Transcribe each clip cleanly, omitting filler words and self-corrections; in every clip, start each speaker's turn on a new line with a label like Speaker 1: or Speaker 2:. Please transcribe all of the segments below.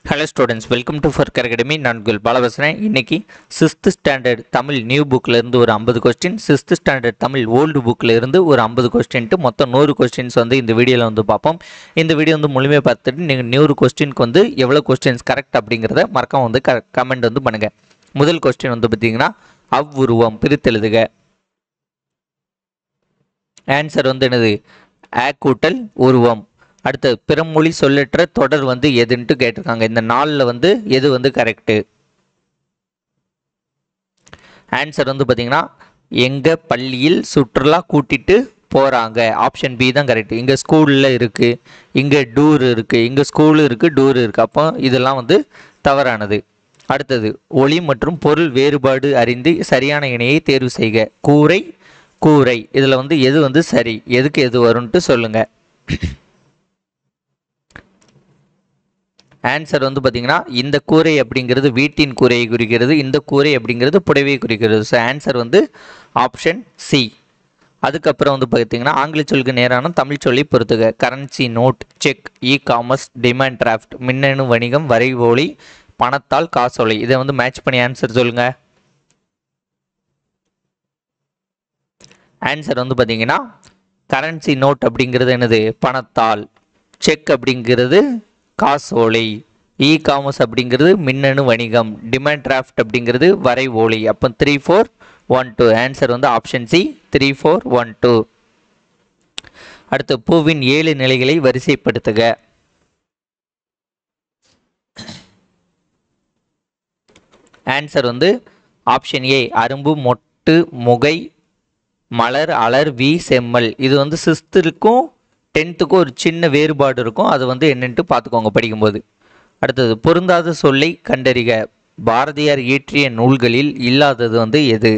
Speaker 1: Hello students, welcome to Furker Academy. நான் உங்கள் பாலபசனன். இன்னைக்கு 6th ஸ்டாண்டர்ட் தமிழ் நியூ புக்ல இருந்து ஒரு 50 question, 6th standard Tamil old புக்ல இருந்து ஒரு 50 கொஸ்டின்ட்டு மொத்தம் 100 கொஸ்டின்ஸ் வந்து இந்த வீடியோல வந்து பார்ப்போம். இந்த வீடியோ வந்து முழுமையாக பார்த்துட்டு நீங்கள் 100 கொஸ்டினுக்கு வந்து எவ்வளோ கொஸ்டின்ஸ் கரெக்ட் அப்படிங்கிறத மறக்காம வந்து கமெண்ட் வந்து பண்ணுங்க. முதல் கொஸ்டின் வந்து பார்த்தீங்கன்னா அவ்வுருவம் பிரித்தெழுதுக. ஆன்சர் வந்து என்னது? ஆ கூட்டல் உருவம். அடுத்து பிறமொழி சொல்லற்ற தொடர் வந்து எதுன்ட்டு கேட்டிருக்காங்க. இந்த நாளில் வந்து எது வந்து கரெக்டு? ஆன்சர் வந்து பார்த்தீங்கன்னா எங்கள் பள்ளியில் சுற்றுலா கூட்டிட்டு போகிறாங்க. ஆப்ஷன் பி தான் கரெக்டு. இங்கே ஸ்கூலில் இருக்குது, இங்கே டூர் இருக்குது, இங்கே ஸ்கூலு இருக்குது, டூர் இருக்குது. அப்போ இதெல்லாம் வந்து தவறானது. அடுத்தது ஒளி மற்றும் பொருள் வேறுபாடு அறிந்து சரியான இணையை தேர்வு செய்க. கூரை கூரை இதில் வந்து எது வந்து சரி, எதுக்கு எது வரும்ன்ட்டு சொல்லுங்கள். ஆன்சர் வந்து பார்த்தீங்கன்னா இந்த கூரை அப்படிங்கிறது வீட்டின் கூரையை குறிக்கிறது, இந்த கூரை அப்படிங்கிறது புடவையை குறிக்கிறது. ஸோ ஆன்சர் வந்து ஆப்ஷன் சி. அதுக்கப்புறம் வந்து பார்த்தீங்கன்னா ஆங்கில சொல்லுக்கு நேரான தமிழ் சொல்லி பொறுத்துக. Currency, note, cheque, e commerce, demand draft, மின்னணு வணிகம், வரைவோலி, பணத்தால் காசோலை. இதை வந்து மேட்ச் பண்ணி ஆன்சர் சொல்லுங்க. ஆன்சர் வந்து பார்த்தீங்கன்னா கரன்சி நோட் அப்படிங்கிறது என்னது? பணத்தால். செக் அப்படிங்கிறது காசோலை. இ காமர்ஸ் அப்படிங்கிறது மின்னணு வணிகம். டிமாண்ட் டிராஃப்ட் அப்படிங்கிறது வரைவோலி. அப்போ 3412. ஆன்சர் வந்து ஆப்ஷன் சி 3412. அடுத்து பூவின் 7 நிலைகளை வரிசைப்படுத்துக. ஆன்சர் வந்து ஆப்ஷன் ஏ அரும்பு, மொட்டு, முகை, மலர், அலர், வி, செம்மல். இது வந்து 6th-க்கும் 10th-க்கும் ஒரு சின்ன வேறுபாடு இருக்கும். அது வந்து என்னன்ட்டு பார்த்துக்கோங்க படிக்கும்போது. அடுத்தது பொருந்தாத சொல்லை கண்டறிக. பாரதியார் இயற்றிய நூல்களில் இல்லாதது வந்து எது?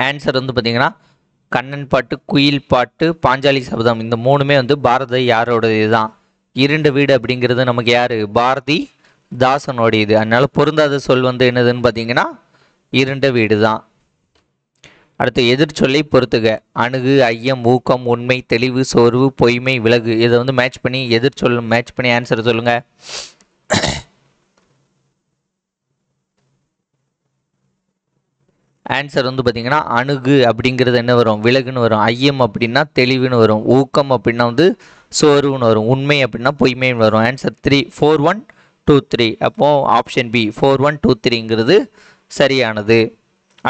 Speaker 1: ஆன்சர் வந்து பார்த்தீங்கன்னா கண்ணன் பாட்டு, குயில் பாட்டு, பாஞ்சாலி சபதம். இந்த மூணுமே வந்து பாரதி யாரோடது தான். இருண்ட வீடு அப்படிங்கிறது நமக்கு யாரு? பாரதி தாசனோடையது. அதனால பொருந்தாத சொல் வந்து என்னதுன்னு பார்த்தீங்கன்னா இருண்ட வீடு தான். அடுத்து எதிர்ச்சொல்லை பொறுத்துக. அணுகு, ஐயம், ஊக்கம், உண்மை, தெளிவு, சோர்வு, பொய்மை, விலகு. இதை வந்து மேட்ச் பண்ணி எதிர்ச்சொல் மேட்ச் பண்ணி ஆன்சர் சொல்லுங்க. ஆன்சர் வந்து பார்த்தீங்கன்னா அணுகு அப்படிங்கிறது என்ன வரும்? விலகுன்னு வரும். ஐயம் அப்படின்னா தெளிவுன்னு வரும். ஊக்கம் அப்படின்னா வந்து சோர்வுன்னு வரும். உண்மை அப்படின்னா பொய்மைன்னு வரும். ஆன்சர் 4123. அப்போ ஆப்ஷன் பி 4123ங்கிறது சரியானது.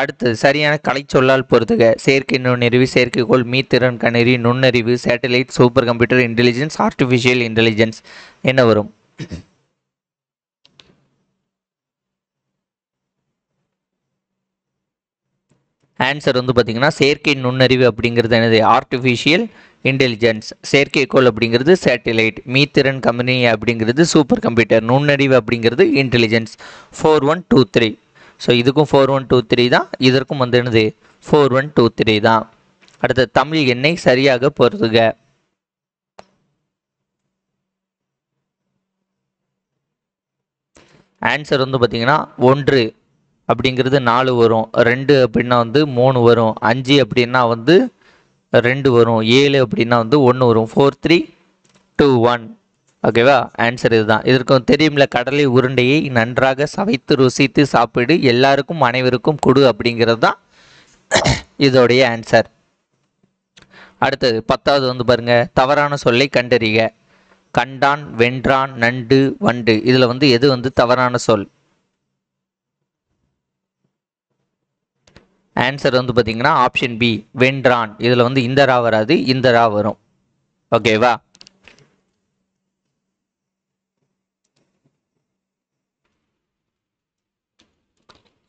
Speaker 1: அடுத்து சரியான கலை சொல்லால் பொறுத்துக. செயற்கை நுண்ணறிவு, செயற்கைக்கோள், மீத்திறன் கணினி, நுண்ணறிவு, satellite, super computer, intelligence, artificial intelligence என்ன வரும்? ஆன்சர் வந்து பார்த்தீங்கன்னா செயற்கை நுண்ணறிவு அப்படிங்கிறது என்னது? Artificial intelligence. செயற்கைக்கோள் அப்படிங்கிறது சேட்டலைட். மீத்திறன் கம்பெனி அப்படிங்கிறது சூப்பர் கம்ப்யூட்டர். நுண்ணறிவு அப்படிங்கிறது இன்டெலிஜென்ஸ். 4123. ஸோ இதுக்கும் 4123 தான், இதற்கும் வந்து என்னது? 4123 தான். அடுத்த தமிழ் எண்ணை சரியாக பொறுத்துக. ஆன்சர் வந்து பார்த்தீங்கன்னா 1 அப்படிங்கிறது 4 வரும், 2 அப்படின்னா வந்து 3 வரும், 5 அப்படின்னா வந்து 2 வரும், 7 அப்படின்னா வந்து 1 வரும். 4321. ஓகேவா? ஆன்சர் இதுதான். இதற்கு தெரியும்ல, கடலை உருண்டையை நன்றாக சவைத்து ருசித்து சாப்பிடு, எல்லாருக்கும் அனைவருக்கும் கொடு அப்படிங்கிறது தான் இதோடைய ஆன்சர். அடுத்தது 10வது வந்து பாருங்க. தவறான சொல்லை கண்டறிக. கண்டான், வென்றான், நண்டு, வண்டு. இதில் வந்து எது வந்து தவறான சொல்? ஆன்சர் வந்து பார்த்தீங்கன்னா ஆப்ஷன் பி வென்றான். இதில் வந்து இந்த ரா வராது, இந்த ரா வரும். ஓகேவா?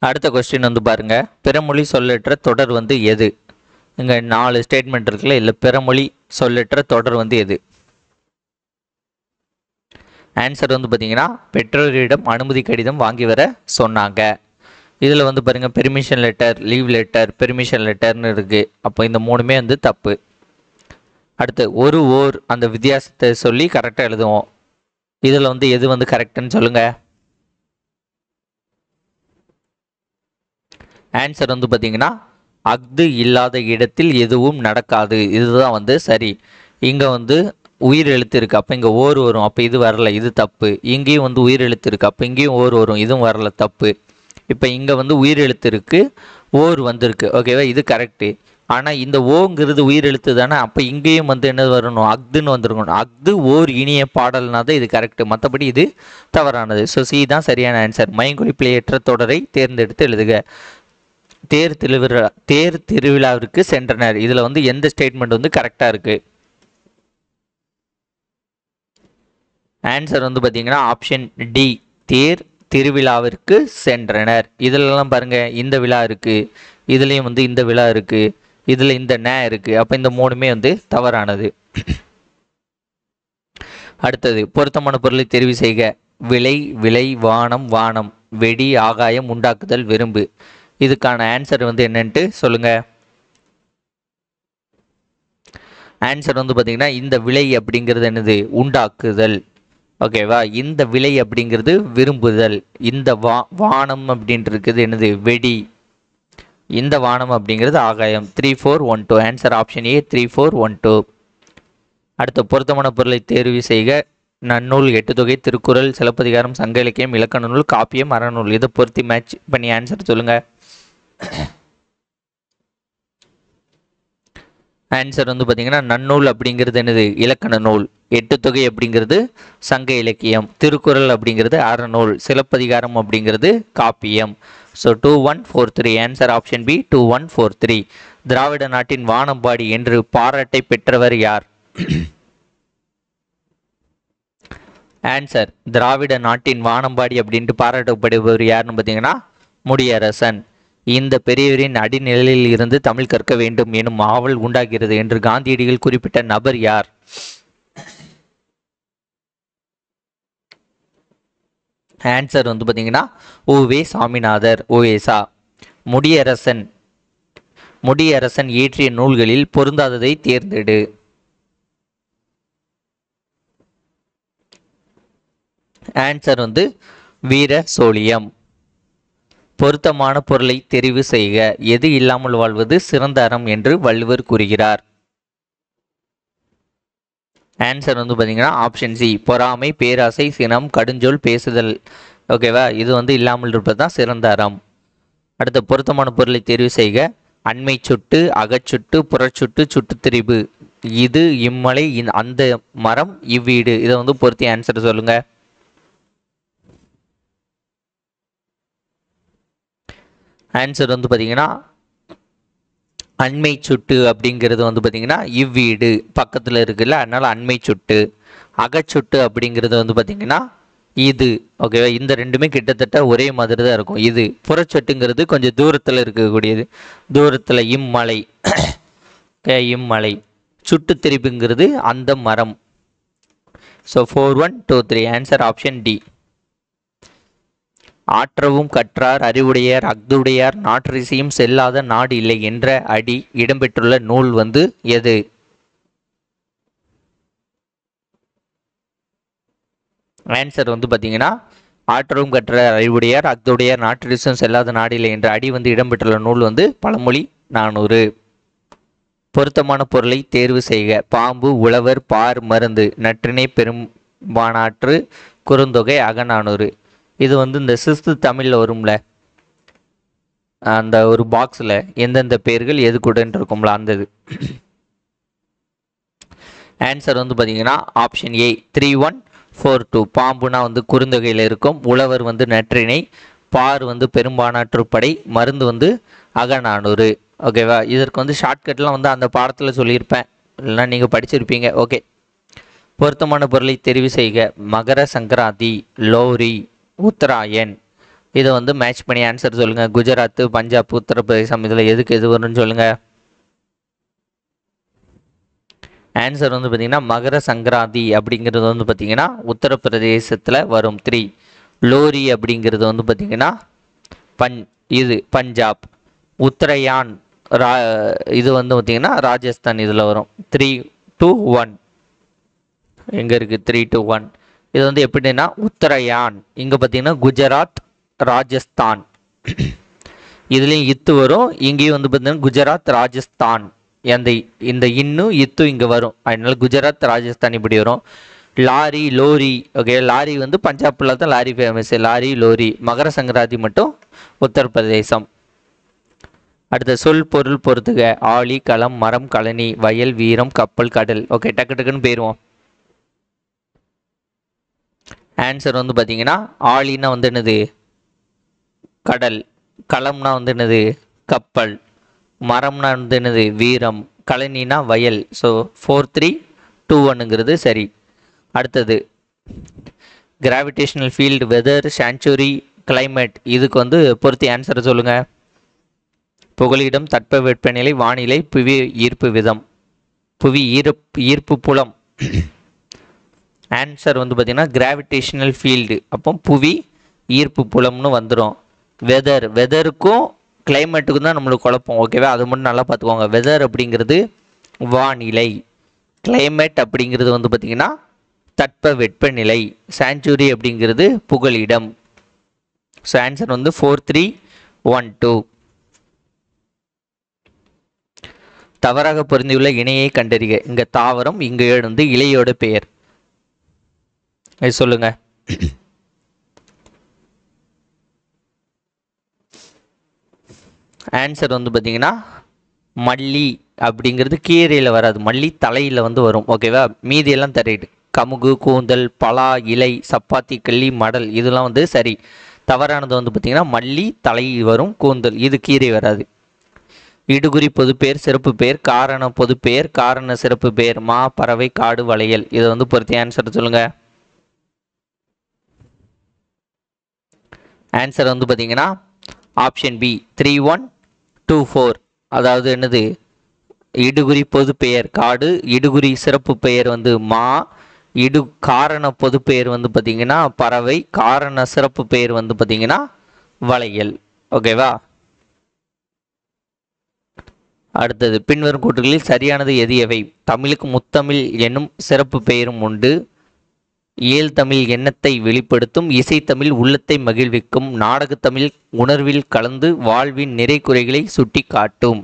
Speaker 1: அடுத்த கொஸ்டின் வந்து பாருங்க. பிறமொழி சொல்லற்ற தொடர் வந்து எது? இங்கே 4 ஸ்டேட்மெண்ட் இருக்குல்ல, இல்லை பிறமொழி சொல்லற்ற தொடர் வந்து எது? ஆன்சர் வந்து பார்த்தீங்கன்னா பெற்றோரிடம் அனுமதி கடிதம் வாங்கி வர சொன்னாங்க. இதில் வந்து பாருங்கள் permission letter, leave letter, permission லெட்டர்னு இருக்குது. அப்போ இந்த மூணுமே வந்து தப்பு. அடுத்து ஒரு ஓர் அந்த வித்தியாசத்தை சொல்லி கரெக்டாக எழுதுவோம். இதில் வந்து எது வந்து கரெக்டுன்னு சொல்லுங்கள். ஆன்சர் வந்து பார்த்தீங்கன்னா அஃது இல்லாத இடத்தில் எதுவும் நடக்காது. இதுதான் வந்து சரி. இங்கே வந்து உயிர் எழுத்து இருக்குது, அப்போ இங்கே ஓர் வரும், அப்போ இது வரல, இது தப்பு. இங்கேயும் வந்து உயிர் எழுத்து இருக்குது, அப்போ இங்கேயும் ஓர் வரும், இதுவும் வரல, தப்பு. இப்போ இங்கே வந்து உயிர் எழுத்து இருக்குது, ஓர் வந்திருக்கு, ஓகேவா, இது கரெக்டு. ஆனால் இந்த ஓங்கிறது உயிர் எழுத்து தானே, அப்போ இங்கேயும் வந்து என்ன வரணும், அஃதுன்னு வந்துருக்கணும். அஃது ஓர் இனிய பாடல்னா தான் இது கரெக்டு, மற்றபடி இது தவறானது. ஸோ சி தான் சரியான ஆன்சர். மையங்கொழிப்பிழையற்ற தொடரை தேர்ந்தெடுத்து எழுதுக. தேர் திருவிழாவிற்கு சென்றனர். இதில் வந்து எந்த ஸ்டேட்மெண்ட் வந்து கரெக்டாக இருக்குது? ஆன்சர் வந்து பார்த்தீங்கன்னா ஆப்ஷன் டி, தேர் திருவிழாவிற்கு சென்றனர். இதிலெல்லாம் பாருங்க, இந்த விழா இருக்கு, இதுலேயும் வந்து இந்த விழா இருக்கு, இதில் இந்த நே இருக்கு, அப்போ இந்த மூணுமே வந்து தவறானது. அடுத்தது பொருத்தமான பொருளை தெரிவு செய்க. விலை, விலை, வானம், வானம், வெடி, ஆகாயம், உண்டாக்குதல், விரும்பு. இதுக்கான ஆன்சர் வந்து என்னன்ட்டு சொல்லுங்க. ஆன்சர் வந்து பார்த்தீங்கன்னா இந்த விலை அப்படிங்கிறது என்னது, உண்டாக்குதல், ஓகேவா. இந்த விலை அப்படிங்கிறது விரும்புதல். இந்த வானம் அப்படின்றது என்னது, வெடி. இந்த வானம் அப்படிங்கிறது ஆகாயம். 3412. Answer option A, 3412. அடுத்த பொருத்தமான பொருளை தேர்வு செய்க. நன்னூல், எட்டுத்தொகை, திருக்குறள், சிலப்பதிகாரம், சங்க இலக்கியம், இலக்கண நூல், காப்பியம், அறநூல். இதை பொருத்தி மேட்ச் பண்ணி ஆன்சர் சொல்லுங்க. ஆன்சர் வந்து பார்த்தீங்கன்னா நன்னூல் அப்படிங்கிறது என்னது, இலக்கண நூல். எட்டுத்தொகை அப்படிங்கிறது சங்க இலக்கியம். திருக்குறள் அப்படிங்கிறது அறநூல். சிலப்பதிகாரம் அப்படிங்கிறது காப்பியம். ஸோ 2143. Answer option B, 2143. திராவிட நாட்டின் வானம்பாடி என்று பாராட்டை பெற்றவர் யார்? ஆன்சர், திராவிட நாட்டின் வானம்பாடி அப்படின்ட்டு பாராட்டப்படுபவர் யாருன்னு பார்த்தீங்கன்னா முடியரசன். இந்த பெரியவரின் அடிநிலையில் இருந்து தமிழ் கற்க வேண்டும் எனும் ஆவல் உண்டாகிறது என்று காந்தியடிகள் குறிப்பிட்ட நபர் யார்? ஆன்சர் வந்து பார்த்தீங்கன்னா ஓவே சாமிநாதர், ஓவேசா. முடியரசன் இயற்றிய நூல்களில் பொருந்தாததை தேர்ந்தெடு. ஆன்சர் வந்து வீர சோழியம். பொருத்தமான பொருளை தெரிவு செய்க. எது இல்லாமல் வாழ்வது சிறந்த அறம் என்று வள்ளுவர் கூறுகிறார். ஆன்சர் வந்து பார்த்தீங்கன்னா ஆப்ஷன் சி, பொறாமை, பேராசை, சினம், கடுஞ்சொல், பேசுதல், ஓகேவா. இது வந்து இல்லாமல் இருப்பது தான் சிறந்த அறம். அடுத்த பொருத்தமான பொருளை தெரிவு செய்க. அண்மை சுட்டு, அகச்சுட்டு, புறச்சுட்டு, சுட்டுத்திரிபு. இது இம்மலை, அந்த மரம், இவ்வீடு. இதை வந்து பொருத்தி ஆன்சர் சொல்லுங்க. ஆன்சர் வந்து பார்த்தீங்கன்னா அண்மை சுட்டு அப்படிங்கிறது வந்து பார்த்தீங்கன்னா இவ்வீடு பக்கத்தில் இருக்குல்ல, அதனால அண்மை சுட்டு. அகச்சுட்டு அப்படிங்கிறது வந்து பார்த்தீங்கன்னா இது, ஓகேவா. இந்த ரெண்டுமே கிட்டத்தட்ட ஒரே மாதிரி தான் இருக்கும். இது புறச்சொட்டுங்கிறது கொஞ்சம் தூரத்தில் இருக்கக்கூடியது, தூரத்தில் இம்மலை, இம்மலை. சுட்டு திரிப்புங்கிறது அந்த மரம். ஸோ 4123. Answer option D. ஆற்றவும் கற்றார் அறிவுடையார் அஃதுடையார் நாற்றிசையும் செல்லாத நாடு இல்லை என்ற அடி இடம்பெற்றுள்ள நூல் வந்து எது? ஆன்சர் வந்து பார்த்தீங்கன்னா ஆற்றவும் கற்றார் அறிவுடையார் அஃதுடையார் நாற்றிசையும் செல்லாத நாடு இல்லை என்ற அடி வந்து இடம்பெற்றுள்ள நூல் வந்து பழமொழி 400. பொருத்தமான பொருளை தேர்வு செய்க. பாம்பு, உழவர், பார், மருந்து, நற்றிணை, பெரும்பானாற்று, குறுந்தொகை, அகநானூறு. இது வந்து இந்த சிஸ்து தமிழில் வரும்ல, அந்த ஒரு பாக்ஸில் எந்தெந்த பேர்கள் எது கூடன்னு இருக்கும்ல, அந்த இது. ஆன்சர் வந்து பார்த்தீங்கன்னா ஆப்ஷன் ஏ, 3142. பாம்புனா வந்து குறுந்தொகையில் இருக்கும், உழவர் வந்து நற்றிணை, பார் வந்து பெரும்பானாற்றுப்படை, மருந்து வந்து அகநானூறு, ஓகேவா. இதற்கு வந்து ஷார்ட்கட்லாம் வந்து அந்த பாடத்தில் சொல்லியிருப்பேன், இல்லைன்னா நீங்கள் படிச்சிருப்பீங்க. ஓகே, பொருத்தமான பொருளை தெரிவு செய்க. மகர சங்கராந்தி, லோரி, உத்தராயன். இதை வந்து மேட்ச் பண்ணி ஆன்சர் சொல்லுங்க. குஜராத், பஞ்சாப், உத்தரப்பிரதேசம், இதில் எதுக்கு எது வரும்னு சொல்லுங்க. ஆன்சர் வந்து பார்த்தீங்கன்னா மகர சங்கராந்தி அப்படிங்கிறது வந்து பார்த்தீங்கன்னா உத்தரப்பிரதேசத்தில் வரும். 3. லோரி அப்படிங்கிறது வந்து பார்த்தீங்கன்னா இது பஞ்சாப். உத்தரயான் இது வந்து பார்த்தீங்கன்னா ராஜஸ்தான், இதில் வரும். 3-2-1. எங்கே இருக்குது 3-2-1? இது வந்து எப்படின்னா உத்தரயான், இங்கே பார்த்தீங்கன்னா குஜராத், ராஜஸ்தான். இதுலேயும் இத்து வரும். இங்கேயும் வந்து பார்த்தீங்கன்னா குஜராத் ராஜஸ்தான் அந்த இந்த இன்னும் இத்து இங்கே வரும். அதனால குஜராத் ராஜஸ்தான் இப்படி வரும். Lorry lorry. ஓகே, லாரி வந்து பஞ்சாப்ல தான் லாரி ஃபேமஸ். Lorry lorry. மகர சங்கராந்தி மட்டும் உத்தரப்பிரதேசம். அடுத்த சொல் பொருள் பொறுத்துக. ஆழி களம் மரம் கழனி வயல் வீரம் கப்பல் கடல். ஓகே, டக்கு டக்குன்னு போயிடுவோம். ஆன்சர் வந்து பார்த்தீங்கன்னா ஆழின்னா வந்து என்னது கடல், களம்னா வந்து என்னது கப்பல், மரம்னா வந்து என்னது வீரம், கழனினா வயல். ஸோ 4-3-2-1ங்கிறது சரி. அடுத்தது gravitational field, weather, sanctuary, climate. இதுக்கு வந்து பொறுத்து ஆன்சரை சொல்லுங்கள். புகலிடம், தட்பவெப்பநிலை, வானிலை, புவி ஈர்ப்பு விதம், புவி ஈர்ப்பு புலம். ஆன்சர் வந்து பார்த்தீங்கன்னா கிராவிடேஷனல் ஃபீல்டு. அப்போ புவி ஈர்ப்பு புலம்னு வந்துடும். வெதருக்கும் கிளைமேட்டுக்கும் தான் நம்மளுக்கு குழப்பம். ஓகேவா, அது மட்டும் நல்லா பார்த்துக்கோங்க. வெதர் அப்படிங்கிறது வானிலை, கிளைமேட் அப்படிங்கிறது வந்து பார்த்தீங்கன்னா தட்ப வெப்பநிலை, சான்ச்சுரி அப்படிங்கிறது புகலிடம். ஸோ ஆன்சர் வந்து 4-3-1-2. தவறாக பொருந்தியுள்ள இணையை கண்டறிக. இங்கே தாவரம், இங்கே வந்து இலையோட பெயர். இது சொல்லுங்க. ஆன்சர் வந்து பார்த்தீங்கன்னா மல்லி அப்படிங்கிறது கீரையில் வராது, மல்லி தலையில் வந்து வரும். ஓகேவா, மீதி எல்லாம் தரையிடு. கமுகு, கூந்தல், பலா, இலை, சப்பாத்தி, கள்ளி, மடல் இதெல்லாம் வந்து சரி. தவறானது வந்து பார்த்தீங்கன்னா மல்லி தலை வரும், கூந்தல் இது கீரை வராது. இடுகுறி பொதுப்பெயர் சிறப்பு பெயர், காரண பொதுப்பெயர், காரண சிறப்பு பெயர், மா பறவை காடு வளையல். இதை வந்து பொறுத்து ஆன்சர் சொல்லுங்க. ஆன்சர் வந்து பார்த்தீங்கன்னா ஆப்ஷன் பி 3-1-2-4. அதாவது என்னது இடுகுறி பொது பெயர் காடு, இடுகுறி சிறப்பு பெயர் வந்து மா, காரண பொது பெயர் வந்து பார்த்தீங்கன்னா பறவை, காரண சிறப்பு பெயர் வந்து பார்த்தீங்கன்னா வளையல். ஓகேவா, அடுத்தது பின்வரும் கூற்றுகளில் சரியானது எது எவை? தமிழுக்கு முத்தமிழ் என்னும் சிறப்பு பெயரும் உண்டு. இயல்தமிழ் எண்ணத்தை வெளிப்படுத்தும், இசைத்தமிழ் உள்ளத்தை மகிழ்விக்கும், நாடகத்தமிழ் உணர்வில் கலந்து வாழ்வின் நிறை குறைகளை சுட்டி காட்டும்.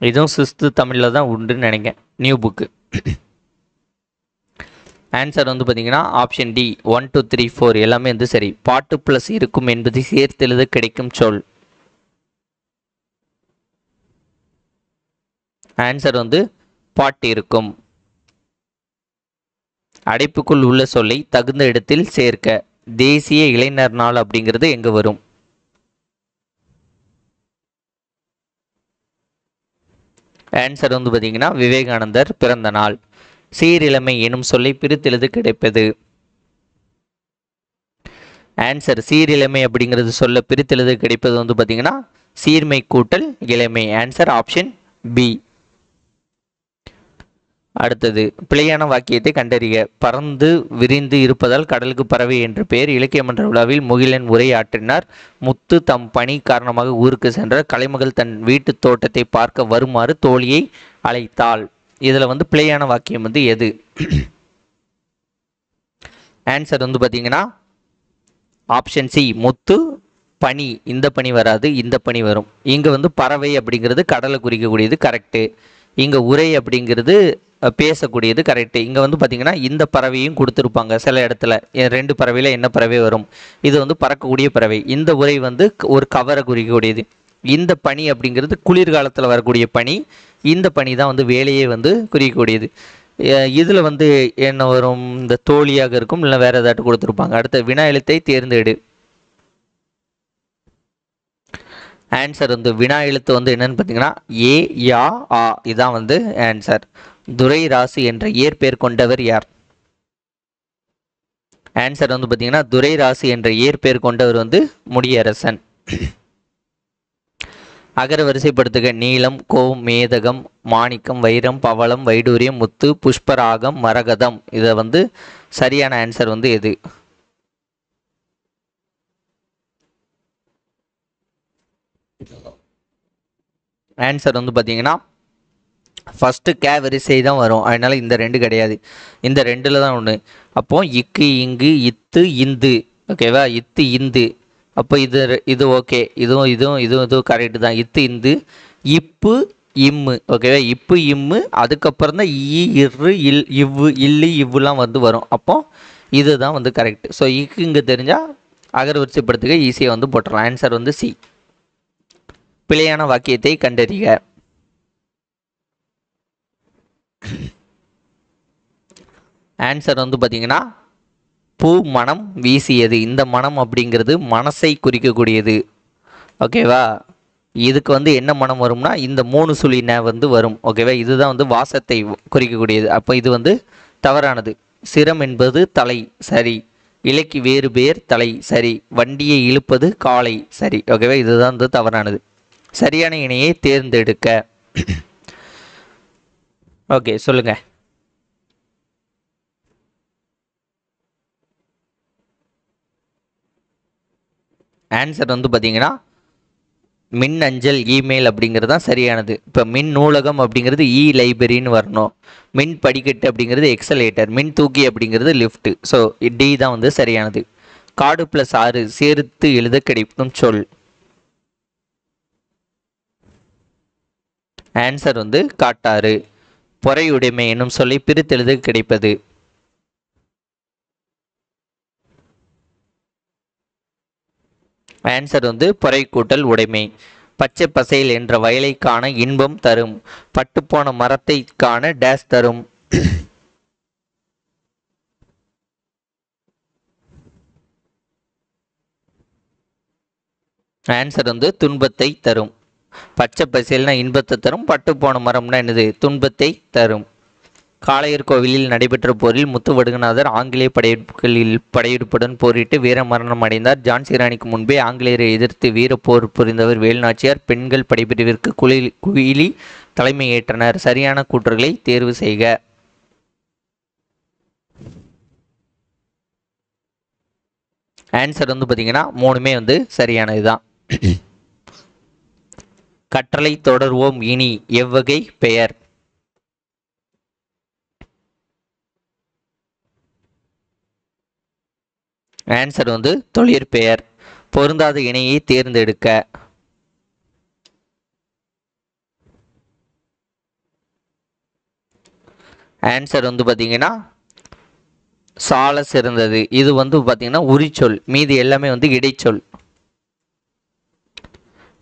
Speaker 1: இதுவும் 6th தமிழில் தான் உண்டுன்னு நினைக்கிறேன், நியூ புக்கு. ஆன்சர் வந்து பார்த்தீங்கன்னா ஆப்ஷன் டி 1-2-3-4 எல்லாமே வந்து சரி. பாட்டு பிளஸ் இருக்கும் என்பது சேர்த்தெழுத கிடைக்கும் சொல். ஆன்சர் வந்து பாட்டு இருக்கும். அடைப்புக்குள் உள்ள சொல்லை தகுந்த இடத்தில் சேர்க்க. தேசிய இளைஞர் நாள் அப்படிங்கிறது எங்க வரும்? ஆன்சர் வந்து பார்த்தீங்கன்னா விவேகானந்தர் பிறந்த நாள். சீரிழமை எனும் சொல்லை பிரித்தெழுது கிடைப்பது. ஆன்சர் சீரிழமை அப்படிங்கிறது சொல்ல பிரித்தெழுது கிடைப்பது வந்து பார்த்தீங்கன்னா சீர்மை கூட்டல் இளமை. Answer option B. அடுத்தது பிழையான வாக்கியத்தை கண்டறிக. பறந்து விரிந்து இருப்பதால் கடலுக்கு பறவை என்று பெயர். இலக்கிய மன்ற விழாவில் முகிலன் உரையாற்றினார். முத்து தம் பணி காரணமாக ஊருக்கு சென்றார். கலைமகள் தன் வீட்டு தோட்டத்தை பார்க்க வருமாறு தோழியை அழைத்தாள். இதில் வந்து பிழையான வாக்கியம் வந்து எது? ஆன்சர் வந்து பார்த்தீங்கன்னா ஆப்ஷன் சி முத்து பனி. இந்த பனி வராது, இந்த பனி வரும். இங்கே வந்து பறவை அப்படிங்கிறது கடலை குறிக்கக்கூடியது, கரெக்டு. இங்கே உரை அப்படிங்கிறது பேசக்கூடியது, கரெக்டு. இங்கே வந்து பார்த்தீங்கன்னா இந்த பறவையும் கொடுத்துருப்பாங்க சில இடத்துல. 2 பறவையில் என்ன பறவை வரும்? இது வந்து பறக்கக்கூடிய பறவை. இந்த உரை வந்து ஒரு கவரை குறிக்கக்கூடியது. இந்த பனி அப்படிங்கிறது குளிர்காலத்தில் வரக்கூடிய பனி. இந்த பனி தான் வந்து வேலையே வந்து குறிக்கக்கூடியது. இதில் வந்து என்ன வரும்? இந்த தோழியாக இருக்கும், இல்லை வேறு ஏதாட்டு கொடுத்துருப்பாங்க. அடுத்த வினா எழுத்தை தேர்ந்தெடு. ஆன்சர் வந்து வினா எழுத்து வந்து என்னன்னு பார்த்தீங்கன்னா ஏ யா ஆ. இதான் வந்து ஆன்சர். துரை ராசு என்ற இயற்பெயர் கொண்டவர் யார்? ஆன்சர் வந்து பார்த்தீங்கன்னா துரை ராசு என்ற இயற்பெயர் கொண்டவர் வந்து முடியரசன். அகர வரிசைப்படுத்துக. நீலம், கோ, மேதகம், மாணிக்கம், வைரம், பவளம், வைடூரியம், முத்து, புஷ்பராகம், மரகதம். இதை வந்து சரியான ஆன்சர் வந்து எது? ஆன்சர் வந்து பார்த்தீங்கன்னா ஃபஸ்ட்டு கே வரிசை தான் வரும். அதனால் இந்த 2 கிடையாது, இந்த 2ல் தான் ஒன்று. அப்போது இக்கு, இங்கு, இத்து, இந்து ஓகேவா. இத்து இந்து, அப்போ இது ஓகே, இதுவும் கரெக்டு தான். இத்து இந்து. இப்பு இம்மு, ஓகேவா. இப்பு இம்மு, அதுக்கப்புறம் தான் ஈ இரு இல் இவ்வு இல்லு இவ்வுலாம் வந்து வரும். அப்போ இதுதான் வந்து கரெக்ட். ஸோ இங்கே தெரிஞ்சால் அகரவரிசைப்படுத்துக ஈஸியாக வந்து போட்டுடலாம். ஆன்சர் வந்து சி. பிழையான வாக்கியத்தை கண்டறிக. ஆன்சர் வந்து பார்த்தீங்கன்னா பூ மனம் வீசியது. இந்த மனம் அப்படிங்கிறது மனசை குறிக்கக்கூடியது, ஓகேவா. இதுக்கு வந்து என்ன மனம் வரும்னா இந்த 3 சுழி ந வந்து வரும், ஓகேவா. இதுதான் வந்து வாசத்தை குறிக்கக்கூடியது. அப்போ இது வந்து தவறானது. சிரம் என்பது தலை, சரி. இலைக்கு வேறு பேர் தலை, சரி. வண்டியை இழுப்பது காலை, சரி, ஓகேவா. இதுதான் வந்து தவறானது. சரியான இணையை தேர்ந்தெடுக்க. ஓகே, சொல்லுங்க. ஆன்சர் வந்து பார்த்தீங்கன்னா மின் அஞ்சல் இமெயில் அப்படிங்கிறது தான் சரியானது. இப்போ மின் நூலகம் அப்படிங்கிறது இ லைப்ரரின்னு வரணும். மின் படிக்கட்டு அப்படிங்கிறது எக்ஸலேட்டர். மின் தூக்கி அப்படிங்கிறது லிஃப்ட். ஸோ டி தான் வந்து சரியானது. காடு + 6 சேர்த்து எழுத கிடைக்கும் சொல். ஆன்சர் வந்து காட்டாறு. பொறையுடைமை என்னும் சொல்லை பிரித்தெழுத கிடைப்பது. ஆன்சர் வந்து பொறை கூட்டல் உடைமை. பச்சை பசையில் என்ற வயலை காண இன்பம் தரும். பட்டுப்போன மரத்தை காண டேஸ் தரும். ஆன்சர் வந்து துன்பத்தை தரும். பச்சை பசைல்னா இன்பத்தை தரும், பட்டுப்போன மரம்னா என்னது, துன்பத்தை தரும். காளையர் கோவிலில் நடைபெற்ற போரில் முத்துவடுகநாதர் ஆங்கிலேய படையெடுப்புடன் போரிட்டு வீர மரணம் அடைந்தார். ஜான்சி ராணிக்கு முன்பே ஆங்கிலேயரை எதிர்த்து வீர போர் புரிந்தவர் வேலுநாச்சியார். பெண்கள் படைப்பிரிவிற்கு குயிலி தலைமை ஏற்றனர். சரியான கூற்றுகளை தேர்வு செய்க. ஆன்சர் வந்து பார்த்தீங்கன்னா 3மே வந்து சரியானதுதான். கற்றலை தொடர்வோம் இனி எவ்வகை பெயர். ஆன்சர் வந்து தொழிற்பெயர். பொருந்தாத இணையை தேர்ந்தெடுக்க. ஆன்சர் வந்து பார்த்தீங்கன்னா சால சிறந்தது. இது வந்து பார்த்தீங்கன்னா உரிச்சொல், மீதி எல்லாமே வந்து இடைச்சொல்.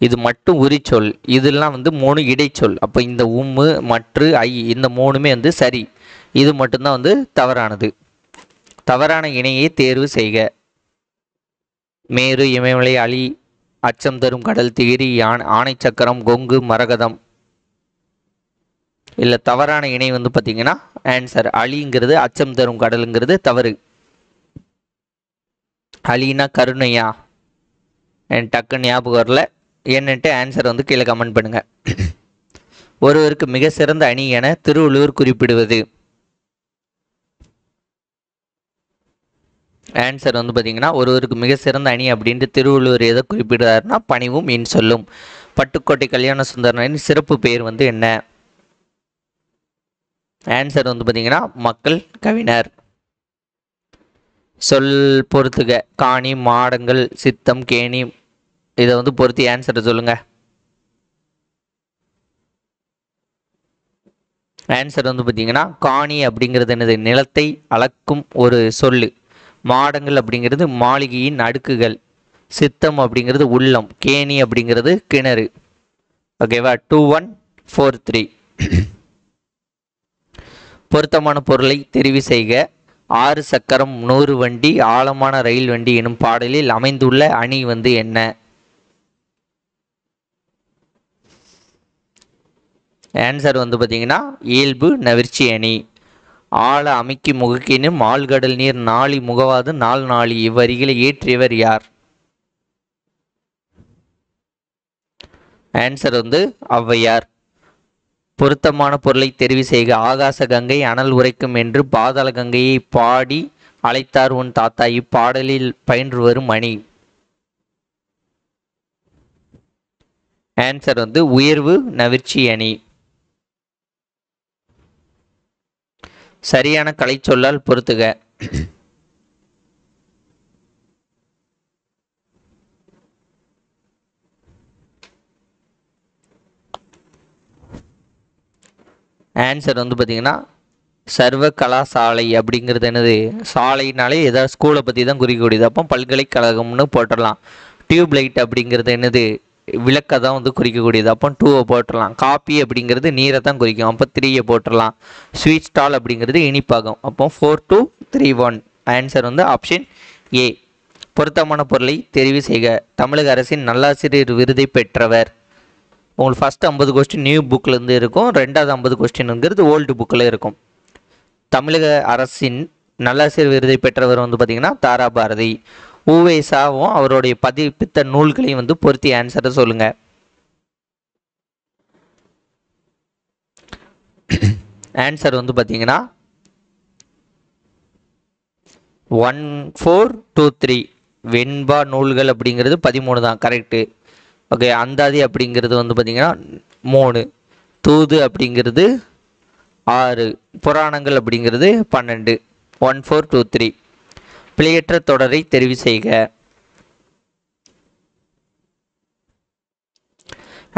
Speaker 1: இது மட்டும் உரிச்சொல், இதெல்லாம் வந்து 3 இடைச்சொல். அப்போ இந்த உம்மு மற்று ஐ இந்த 3மே வந்து சரி. இது மட்டும்தான் வந்து தவறானது. தவறான இணையை தேர்வு செய்க. மேரு, இமயமலை, அலி, அச்சம் தரும் கடல், திகிரி, ஆணை சக்கரம், கொங்கு, மரகதம். இல்லை, தவறான இணை வந்து பார்த்தீங்கன்னா ஆன்சர் அலிங்கிறது அச்சம் தரும் கடலுங்கிறது தவறு. அலினா கருணையா, என் டக்குன்னு ஞாபகம் வரல. என்னன்ட்டு ஆன்சர் வந்து கீழே கமெண்ட் பண்ணுங்க. ஒருவருக்கு மிக சிறந்த அணி என திருவள்ளுவர் குறிப்பிடுவது. ஆன்சர் வந்து பார்த்தீங்கன்னா ஒருவருக்கு மிக சிறந்த அணி அப்படின்ட்டு திருவள்ளுவர் எதை குறிப்பிடுறாருன்னா பணிவும் இன் சொல்லும். பட்டுக்கோட்டை கல்யாண சுந்தரனின் சிறப்பு பெயர் வந்து என்ன. ஆன்சர் வந்து பார்த்தீங்கன்னா மக்கள் கவிஞர். சொல் பொறுத்துக. காணி, மாடங்கள், சித்தம், கேணி, இதை வந்து பொறுத்து ஆன்சரை சொல்லுங்க. ஆன்சர் வந்து பார்த்தீங்கன்னா காணி அப்படிங்கிறது என்னது, நிலத்தை அளக்கும் ஒரு சொல்லு. மாடங்கள் அப்படிங்கிறது மாளிகையின் அடுக்குகள். சித்தம் அப்படிங்கிறது உள்ளம். கேணி அப்படிங்கிறது கிணறு. ஓகேவா. 2143. பொருத்தமான பொருளை தெரிவு செய்க. 6 சக்கரம் 100 வண்டி ஆழமான ரயில் வண்டி எனும் பாடலில் அமைந்துள்ள அணி வந்து என்ன. ஆன்சர் வந்து பார்த்தீங்கன்னா இயல்பு நவிர்ச்சி அணி. ஆழ அமைக்கி முகக்கினும் ஆழ்கடல் நீர் நாளி முகவாது நாள் நாளி இவ்வரிகளை ஏற்றியவர் யார். ஆன்சர் வந்து ஔவையார். பொருத்தமான பொருளை தெரிவு செய்க. ஆகாச கங்கை அனல் உரைக்கும் என்று பாதாள கங்கையை பாடி அழைத்தார் உன் தாத்தா. இப்பாடலில் பயின்று வரும் அணி. ஆன்சர் வந்து உயர்வு நவிர்ச்சி அணி. சரியான கலை சொல்லால் பொறுத்துக. ஆன்சர் வந்து பார்த்தீங்கன்னா சர்வ கலாசாலை அப்படிங்கிறது என்னது, சாலைனாலே ஏதாவது ஸ்கூலை பற்றி தான் குறிக்கக்கூடியது, அப்போ பல்கலைக்கழகம்னு போட்டுடலாம். டியூப் லைட் அப்படிங்கிறது என்னது, விளக்கை தான் வந்து குறிக்கக்கூடியது, அப்போ 2 போட்டுடலாம். காப்பி அப்படிங்கிறது நீரை தான் குறிக்கும், அப்போ 3 போட்டுடலாம். ஸ்வீட் ஸ்டால் அப்படிங்கிறது இனிப்பாகும், அப்போ 4 2 3 1. ஆன்சர் வந்து ஆப்ஷன் ஏ. பொருத்தமான பொருளை தெரிவு செய்க. தமிழக அரசின் நல்லாசிரியர் விருதை பெற்றவர். உங்களுக்கு ஃபஸ்ட்டு 50 கொஸ்டின் நியூ புக்கிலேருந்து இருக்கும், ரெண்டாவது 50 கொஸ்டின்ங்கிறது ஓல்டு புக்கில் இருக்கும். தமிழக அரசின் நல்லாசிரியர் விருதை பெற்றவர் வந்து பார்த்திங்கன்னா தாரா பாரதி. உவேசாவும் அவருடைய பதிப்பித்த நூல்களையும் வந்து பொருத்தி ஆன்சரை சொல்லுங்கள். ஆன்சர் வந்து பார்த்தீங்கன்னா 1 4 2 3. வெண்பா நூல்கள் அப்படிங்கிறது 13 தான், கரெக்டு. ஓகே, அந்தாதி அப்படிங்கிறது வந்து பார்த்தீங்கன்னா 3, தூது அப்படிங்கிறது 6, புராணங்கள் அப்படிங்கிறது 12. 1 4 2 3. பிழையற்ற தொடரை தெரிவு செய்க.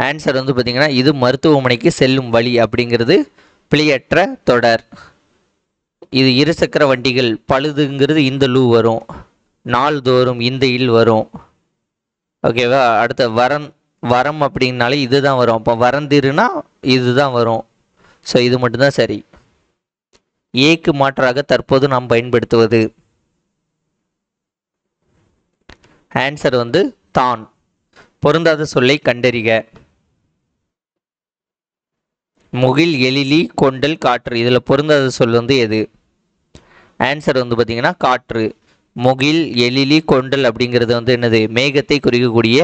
Speaker 1: ஆன்சர் வந்து பார்த்தீங்கன்னா இது மருத்துவமனைக்கு செல்லும் வழி அப்படிங்கிறது பிழையற்ற தொடர். இது இருசக்கர வண்டிகள் பழுதுங்கிறது இந்த லூ வரும், நாள்தோறும் இந்த இல் வரும். ஓகேவா, அடுத்த வரம் அப்படின்னாலே இதுதான் வரும், அப்போ வரந்திருனா இதுதான் வரும். ஸோ இது மட்டும்தான் சரி. ஏக்கு மாற்றாக தற்போது நாம் பயன்படுத்துவது. ஆன்சர் வந்து தான். பொருந்தாத சொல்லை கண்டறிக. முகில், எழிலி, கொண்டல், காற்று, இதில் பொருந்தாத சொல் வந்து எது? ஆன்சர் வந்து பார்த்தீங்கன்னா காற்று. முகில், எழிலி, கொண்டல் அப்படிங்கிறது வந்து என்னது, மேகத்தை குறிக்கக்கூடிய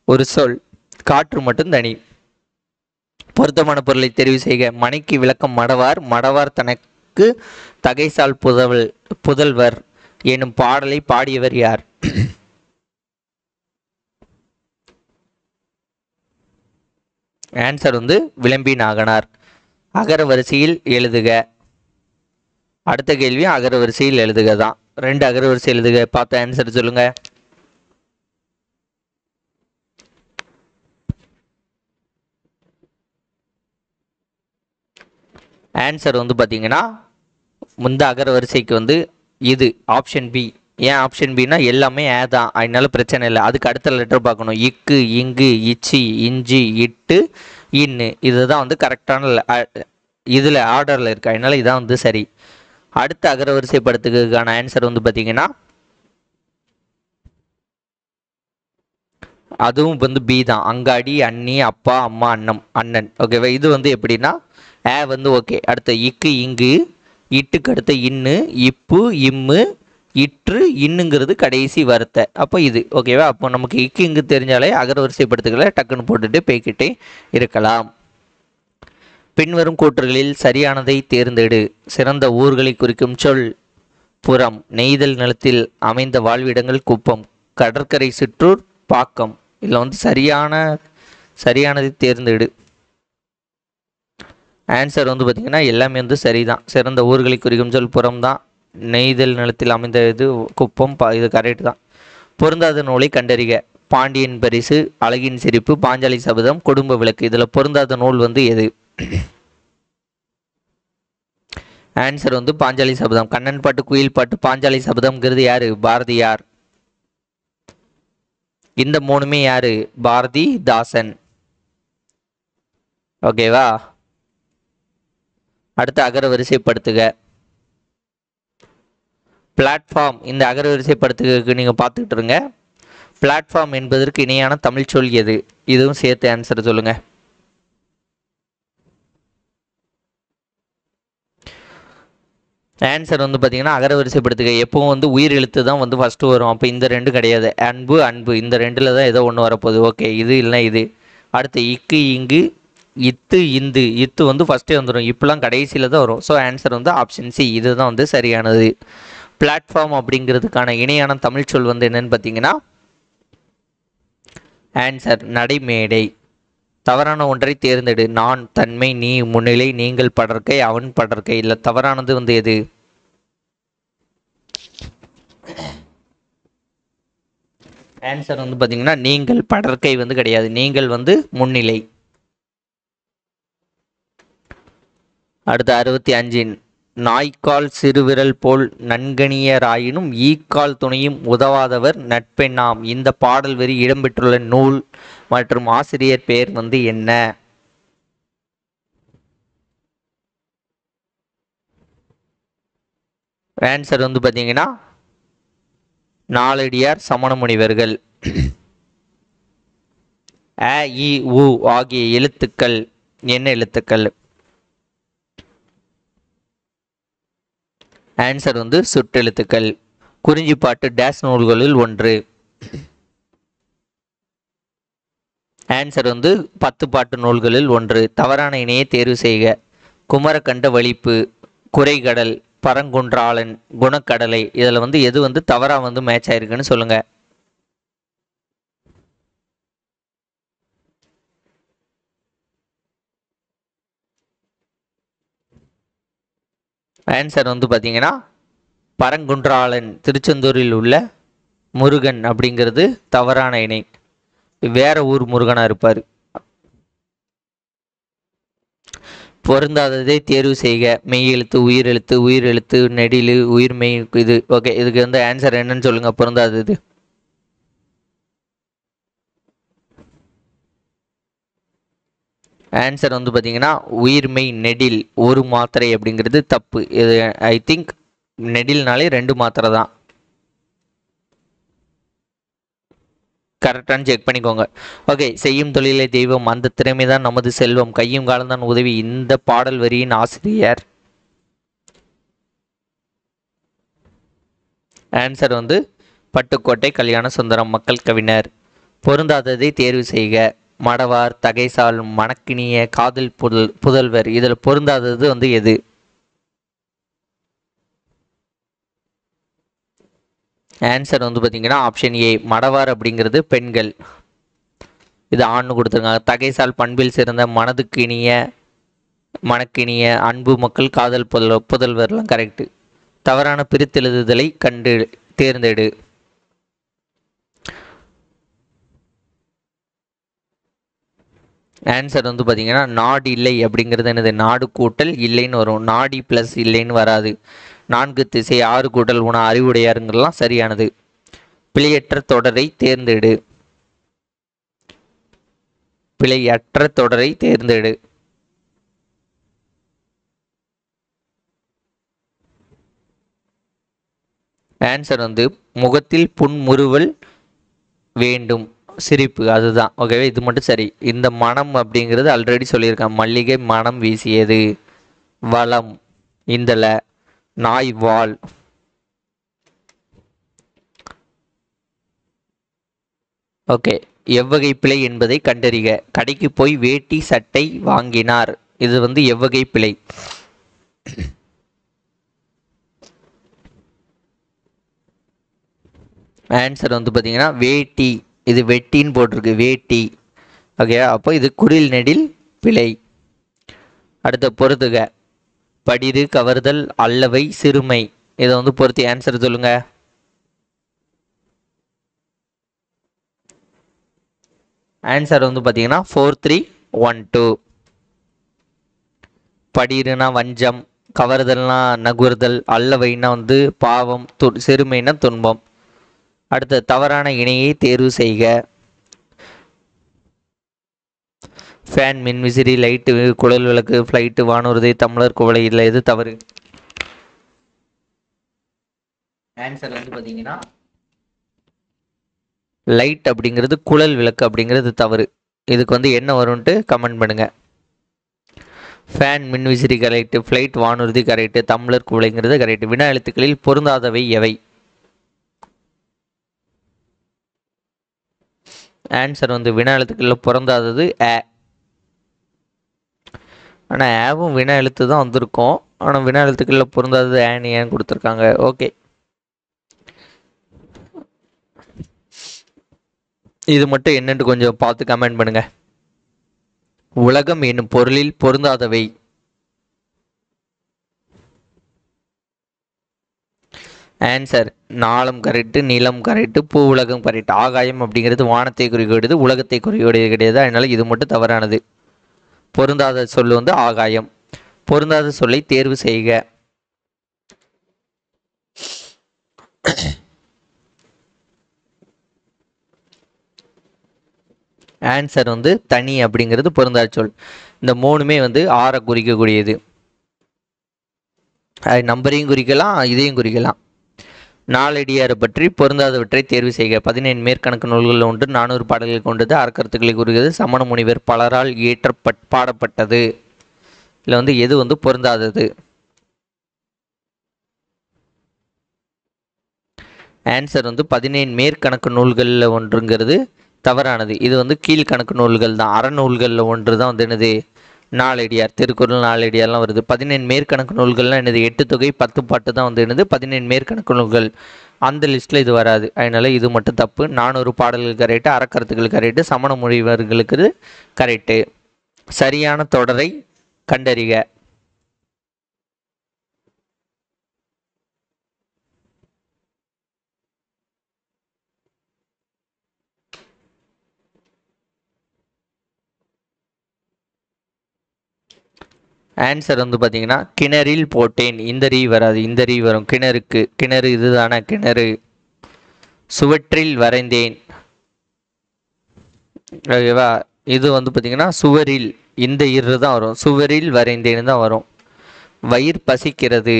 Speaker 1: ஒரு சொல். காற்று மட்டும் தனி. பொருத்தமான பொருளை தெரிவு செய்க. மணிக்கு விளக்கம் மடவார், மடவார் தனக்கு தகைசால் புதல்வர் எனும் பாடலை பாடியவர் யார்? ஆன்சர் வந்து விளம்பி நாகனார். அகர வரிசையில் எழுதுக. அடுத்த கேள்வி அகர வரிசையில் எழுதுக தான். 2 அகர வரிசை எழுதுக, பார்த்த ஆன்சர் சொல்லுங்க. ஆன்சர் வந்து பார்த்தீங்கன்னா முந்த அகர வரிசைக்கு வந்து இது ஆப்ஷன் பி. ஏன் ஆப்ஷன் பின்னா எல்லாமே ஏ தான், அதனால பிரச்சனை இல்லை. அதுக்கு அடுத்த லெட்டர் பார்க்கணும். இக்கு, இங்கு, இச்சி, இஞ்சி, இட்டு, இன்னு, இதுதான் வந்து கரெக்டான இதில் ஆர்டரில் இருக்கு, அதனால இதான் வந்து சரி. அடுத்த அகர வரிசைப்படுத்துக்கான ஆன்சர் வந்து பார்த்தீங்கன்னா அதுவும் வந்து பி தான். அங்காடி, அண்ணி, அப்பா, அம்மா, அண்ணன். ஓகேவா, இது வந்து எப்படின்னா ஏ வந்து ஓகே. அடுத்த இக்கு, இங்கு, இட்டுக்கு அடுத்த இன்னு, இப்பு, இம்மு, இற்று, இன்னுங்கிறது கடைசி வார்த்தை, அப்போ இது ஓகேவா. அப்போ நமக்கு இக்கு இங்கு தெரிஞ்சாலே அகர வரிசைப்படுத்துக்களை டக்குன்னு போட்டுட்டு போய்கிட்டே இருக்கலாம். பின்வரும் கூற்றுகளில் சரியானதை தேர்ந்தெடு. சிறந்த ஊர்களை குறிக்கும் சொல் புறம், நெய்தல் நிலத்தில் அமைந்த வாழ்விடங்கள் குப்பம், கடற்கரை சிற்றூர் பாக்கம். இதில் வந்து சரியானதை தேர்ந்தெடு. ஆன்சர் வந்து பார்த்தீங்கன்னா எல்லாமே வந்து சரிதான். சிறந்த ஊர்களை குறிக்கும் சொல் புறம் தான், நெய்தல் நிலத்தில் அமைந்த இது குப்பம், இது கரெக்ட் தான். பொருந்தாத நூலை கண்டறிக. பாண்டியன் பரிசு, அழகின் சிரிப்பு, பாஞ்சாலி சபதம், குடும்ப விளக்கு. இதில் பொருந்தாத நூல் வந்து எது? ஆன்சர் வந்து பாஞ்சாலி சபதம். கண்ணன் பாட்டு, குயில் பாட்டு, பாஞ்சாலி சபதம்ங்கிறது யாரு? பாரதியார். இந்த 3மே யாரு? பாரதிதாசன். ஓகேவா. அடுத்து அகர வரிசைப்படுத்துக. பிளாட்ஃபார்ம், இந்த அகர வரிசைப்படுத்துக்கு நீங்கள் பார்த்துக்கிட்டு இருங்க. பிளாட்ஃபார்ம் என்பதற்கு இணையான தமிழ் சொல் எது? இதுவும் சேர்த்து ஆன்சர் சொல்லுங்க. ஆன்சர் வந்து பார்த்தீங்கன்னா அகர வரிசைப்படுத்துக. எப்பவும் வந்து உயிர் எழுத்து தான் வந்து ஃபஸ்ட்டு வரும், அப்போ இந்த 2 கிடையாது. அன்பு, இந்த 2ல் தான் ஏதோ ஒன்று வரப்போகுது. ஓகே, இது இல்லை இது. அடுத்து இக்கு, இங்கு, இத்து, இந்து. இத்து வந்து ஃபஸ்ட்டே வந்துடும், இப்பெல்லாம் கடைசியில் தான் வரும். ஸோ ஆன்சர் வந்து ஆப்ஷன் சி, இதுதான் வந்து சரியானது. பிளாட்ஃபார்ம் அப்படிங்கிறதுக்கான இணையான தமிழ் சொல் வந்து என்னன்னு பார்த்தீங்கன்னா ஆன்சர் நடைமேடை. தவறான ஒன்றை தேர்ந்தெடு. நான், தன்மை, நீ, முன்னிலை, நீங்கள் படற்கை, அவன் படற்கை. இல்லை, தவறானது வந்து எது? ஆன்சர் வந்து பார்த்தீங்கன்னா நீங்கள் படற்கை வந்து கிடையாது, நீங்கள் வந்து முன்னிலை. அடுத்து 65. நாய்க்கால் சிறுவிரல் போல் நன்கணியராயினும் ஈக்கால் துணையும் உதவாதவர் நட்பெண்ணாம். இந்த பாடல் வரி இடம்பெற்றுள்ள நூல் மற்றும் ஆசிரியர் பெயர் வந்து என்ன? ஆன்சர் வந்து பார்த்தீங்கன்னா நாலடியார் சமண முனிவர்கள். அ இ உ ஆகிய எழுத்துக்கள் என்ன எழுத்துக்கள்? ஆன்சர் வந்து சுட்டெழுத்துக்கள். குறிஞ்சிப்பாட்டு டேஸ் நூல்களில் ஒன்று. ஆன்சர் வந்து 10 பாட்டு நூல்களில் ஒன்று. தவறான இணையை தேர்வு செய்க. குமரகண்ட வலிப்பு, குறைகடல், பரங்குன்றாளன், குணக்கடலை. இதில் வந்து எது வந்து தவறா வந்து மேட்ச் ஆயிருக்குன்னு சொல்லுங்க. ஆன்சர் வந்து பார்த்தீங்கன்னா பரங்குன்றாளன், திருச்செந்தூரில் உள்ள முருகன் அப்படிங்கிறது தவறான இணை. வேற ஊர் முருகனா இருப்பார். பொருந்தாததை தேர்வு செய்க. மெய் எழுத்து, உயிரெழுத்து, உயிரெழுத்து, நெடிலு, உயிர்மெய். இது ஓகே. இதுக்கு வந்து ஆன்சர் என்னன்னு சொல்லுங்க. பொருந்தாதது. ஆன்சர் வந்து பார்த்தீங்கன்னா உயிர்மெய் நெடில் ஒரு மாத்திரை அப்படிங்கிறது தப்பு. இது ஐ திங்க் நெடில்னாலே 2 மாத்திரை தான். கரெக்டானு செக் பண்ணிக்கோங்க. ஓகே. செய்யும் தொழிலை தெய்வம், அந்த திறமை தான் நமது செல்வம், கையும் காலம்தான் உதவி. இந்த பாடல் வரியின் ஆசிரியர்? ஆன்சர் வந்து பட்டுக்கோட்டை கல்யாண சுந்தரம், மக்கள் கவிஞர். பொருந்தாததை தேர்வு செய்க. மடவார், தகைசால், மணக்கினிய, காதல் புதல்வர். இதில் பொருந்தாதது வந்து எது? ஆன்சர் வந்து பார்த்தீங்கன்னா ஆப்ஷன் ஏ, மடவார் அப்படிங்கிறது பெண்கள். இது ஆண்னு கொடுத்துருக்காங்க. தகைசால் பண்பில் சிறந்த, மனதுக்கு இனிய, மணக்கினிய, அன்பு, மக்கள், காதல் புதல்வர்லாம் கரெக்டு. தவறான பிரித்தெழுதுதலை கண்டு தேர்ந்தெடு. ஆன்சர் வந்து பார்த்தீங்கன்னா நாடு இல்லை அப்படிங்கிறது என்னது? நாடு கூட்டல் இல்லைன்னு வரும். நாடி ப்ளஸ் இல்லைன்னு வராது. 4 திசை 6 கூட்டல் உண அறிவுடையாருங்கெல்லாம் சரியானது. பிழையற்ற தொடரை தேர்ந்தெடு. பிழையற்ற தொடரை தேர்ந்தெடு. ஆன்சர் வந்து முகத்தில் புன்முறுவல் வேண்டும், சிரிப்பு. அதுதான். ஓகேவே. இது மட்டும் சரி. இந்த மனம் அப்படிங்கிறது ஆல்ரெடி சொல்லியிருக்கேன். மல்லிகை மனம் வீசியது. வளம் இந்தல. நாய் வால். ஓகே. எவ்வகை பிழை என்பதை கண்டறிக. கடைக்கு போய் வேட்டி சட்டை வாங்கினார். இது வந்து எவ்வகை பிழை? ஆன்சர் வந்து பார்த்தீங்கன்னா வேட்டி. இது வெட்டின்னு போட்டிருக்கு, வேட்டி. ஓகே. அப்போ இது குறில் நெடில் பிழை. அடுத்த பொறுத்துக. படிது, கவர்தல், அல்லவை, சிறுமை. இதை வந்து பொறுத்து ஆன்சர் சொல்லுங்க. ஆன்சர் வந்து பார்த்தீங்கன்னா 4312. படிருனா வஞ்சம், கவர்தல்னா நகுர்தல், அல்லவைனா வந்து பாவம், சிறுமைனா துன்பம். அடுத்த தவறான இணையை தேர்வு செய்க. ஃபேன், மின்விசிறி, லைட்டு, குழல் விளக்கு, ஃப்ளைட்டு, வானூர்தி, தமிழர் குவளை. இல்லை, எது தவறு? ஆன்சர் வந்து பார்த்தீங்கன்னா லைட் அப்படிங்கிறது குழல் விளக்கு அப்படிங்கிறது தவறு. இதுக்கு வந்து என்ன வரும்ன்ட்டு கமெண்ட் பண்ணுங்க. ஃபேன், மின்விசிறி கரெக்டு, ஃப்ளைட், வானூர்தி கரெக்டு, தமிழர் குவளைங்கிறது கரெக்டு. வினா எழுத்துக்களில் பொருந்தாதவை எவை? ஆன்சர் வந்து வினா எழுத்துக்களில் பொருந்தாதது ஏ. ஆனால் ஏவும் வினா எழுத்து தான் வந்திருக்கும். ஆனால் வினா எழுத்துக்களில் பொருந்தாதது ஏன்னு கொடுத்துருக்காங்க. ஓகே. இது மட்டும் என்னன்னு கொஞ்சம் பார்த்து கமெண்ட் பண்ணுங்க. உலகம் என்னும் பொருளில் பொருந்தாதவை. ஆன்சர் நாளம் கரெக்டு, நிலம் கரெக்டு, பூ உலகம் கரெக்டு. ஆகாயம் அப்படிங்கிறது வானத்தை குறிக்கொடுது, உலகத்தை குறிக்கொடுது கிடையாது. அதனால இது மட்டும் தவறானது. பொருந்தாத சொல்லு வந்து ஆகாயம். பொருந்தாத சொல்லை தேர்வு செய்க. ஆன்சர் வந்து தனி அப்படிங்கிறது பொருந்தாத சொல். இந்த மூணுமே வந்து ஆற குறிக்கக்கூடியது. நம்பரையும் குறிக்கலாம், இதையும் குறிக்கலாம். நாலடியாரை பற்றி பொருந்தாதவற்றை தேர்வு செய்க. 17 மேற்கணக்கு நூல்கள் ஒன்று 400 பாடல்கள் கொண்டது. அறக்கருத்துக்களை கூறுகிறது. சமண முனிவர் பலரால் பாடப்பட்டது. இதில் வந்து எது வந்து பொருந்தாதது? ஆன்சர் வந்து 17 மேற்கணக்கு நூல்களில் ஒன்றுங்கிறது தவறானது. இது வந்து கீழ்கணக்கு நூல்கள் தான். அறநூல்களில் ஒன்று தான் வந்து என்னது நாலடியார். திருக்குறள் நாலடியார்லாம் வருது. 17 மேற்கணக்கு நூல்கள்லாம் என்னது 8 தொகை 10 பாட்டு தான் வந்து என்னது 17 மேற்கணக்கு நூல்கள். அந்த லிஸ்ட்டில் இது வராது. அதனால் இது மட்டும் தப்பு. 400 பாடல்கள் கரெக்டு, அறக்கருத்துக்கள் கரெக்டு, சமண முனிவர்களுக்கு கரெக்டு. சரியான தொடரை கண்டறிக. ஆன்சர் வந்து பார்த்தீங்கன்னா கிணறில் போட்டேன். இந்த ரீ வராது, இந்த ரீ வரும். கிணறுக்கு, கிணறு இதுதானே கிணறு. சுவற்றில் வரைந்தேன். ஓகேவா? இது வந்து பார்த்தீங்கன்னா சுவரில், இந்த இரு தான் வரும். சுவரில் வரைந்தேன்னு தான் வரும். வயிறு பசிக்கிறது,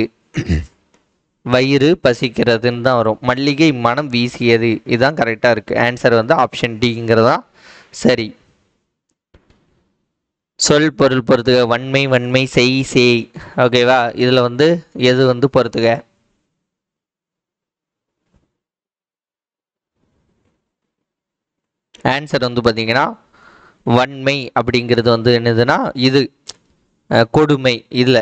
Speaker 1: வயிறு பசிக்கிறதுன்னு தான் வரும். மல்லிகை மனம் வீசியது, இதுதான் கரெக்டாக இருக்குது. ஆன்சர் வந்து ஆப்ஷன் டிங்கிறதா சரி. சொல் பொருள் பொறுத்துக. வன்மை வன்மை செய் சேய். ஓகேவா? இதில் வந்து எது வந்து பொறுத்துக? ஆன்சர் வந்து பார்த்தீங்கன்னா வன்மை அப்படிங்கிறது வந்து என்னதுன்னா இது கொடுமை. இதில்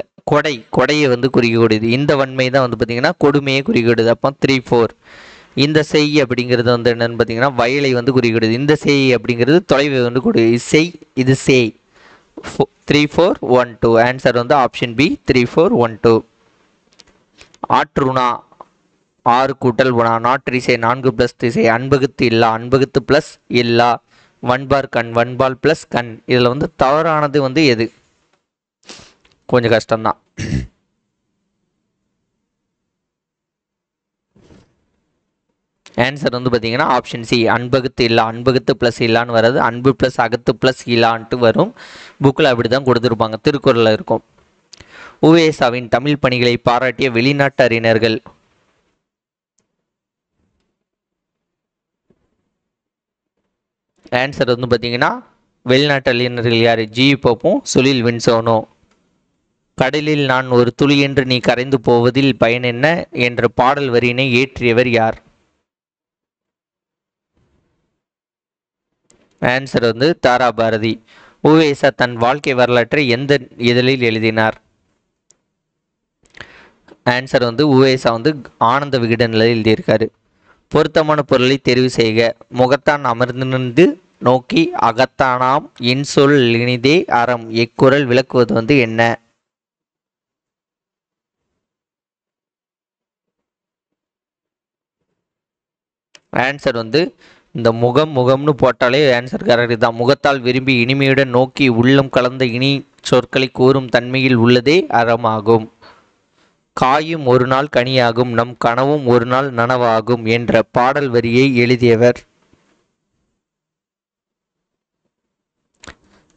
Speaker 1: கொடையை வந்து குறிக்கக்கூடியது. இந்த வன்மை தான் வந்து பார்த்தீங்கன்னா கொடுமையை குறிக்கக்கூடியது. அப்போ 3, 4. இந்த செய் அப்படிங்கிறது வந்து என்னன்னு பார்த்தீங்கன்னா வயலை வந்து குறிக்கக்கூடியது. இந்த செய் அப்படிங்கிறது தொலைவை வந்து கூடியது. செய், இது செய். 3, 4, 1, 2. ஆன்சர் வந்து ஆப்ஷன் பி 3, 4, 1, 2. ஆற்றுணா 6 கூட்டல் உணா. நாற்றிசை 4 + திசை. அன்பகுத்து இல்லா, அன்பகுத்து ப்ளஸ் இல்லா. வன்பார் கண், வன்பால் ப்ளஸ் கண். இதில் வந்து தவறானது வந்து எது? கொஞ்சம் கஷ்டம்தான். ஆன்சர் வந்து பார்த்தீங்கன்னா ஆப்ஷன் சி அன்பகுத்து இல்லா. அன்பகுத்து ப்ளஸ் இல்லான்னு வராது, அன்பு ப்ளஸ் அகத்து ப்ளஸ் இல்லான்ட்டு வரும். புக்கில் அப்படி தான் கொடுத்துருப்பாங்க. திருக்குறளில் இருக்கும். உவேசாவின் தமிழ் பணிகளை பாராட்டிய வெளிநாட்டு அறிஞர்கள். ஆன்சர் வந்து பார்த்தீங்கன்னா வெளிநாட்டு அறிஞர்கள் யார்? ஜி போப்பும் சுனில் வின்சோனோ. கடலில் நான் ஒரு துளி என்று நீ கரைந்து போவதில் பயன் என்ன என்ற பாடல் வரியினை இயற்றியவர் யார்? ஆன்சர் வந்து தாரா பாரதி. உவேசா தன் வாழ்க்கை வரலாற்றை எந்த இதழில் எழுதினார்? ஆன்சர் வந்து உவேசா வந்து ஆனந்த விகடனில் எழுதியிருக்காரு. பொருத்தமான பொருளை தெரிவு செய்க. முகத்தான் அமர்ந்து நோக்கி அகத்தானாம் இன்சொல் இனிதே அறம். எக்குறள் விளக்குவது வந்து என்ன? ஆன்சர் வந்து இந்த முகம்னு போட்டாலே ஆன்சர் கரெக்ட் தான். முகத்தால் விரும்பி இனிமையுடன் நோக்கி உள்ளம் கலந்த இனி சொற்களை கூறும் தன்மையில் உள்ளதே அறமாகும். காயும் ஒரு நாள் கனியாகும், நம் கனவும் ஒரு நாள் நனவாகும் என்ற பாடல் வரியை எழுதியவர்?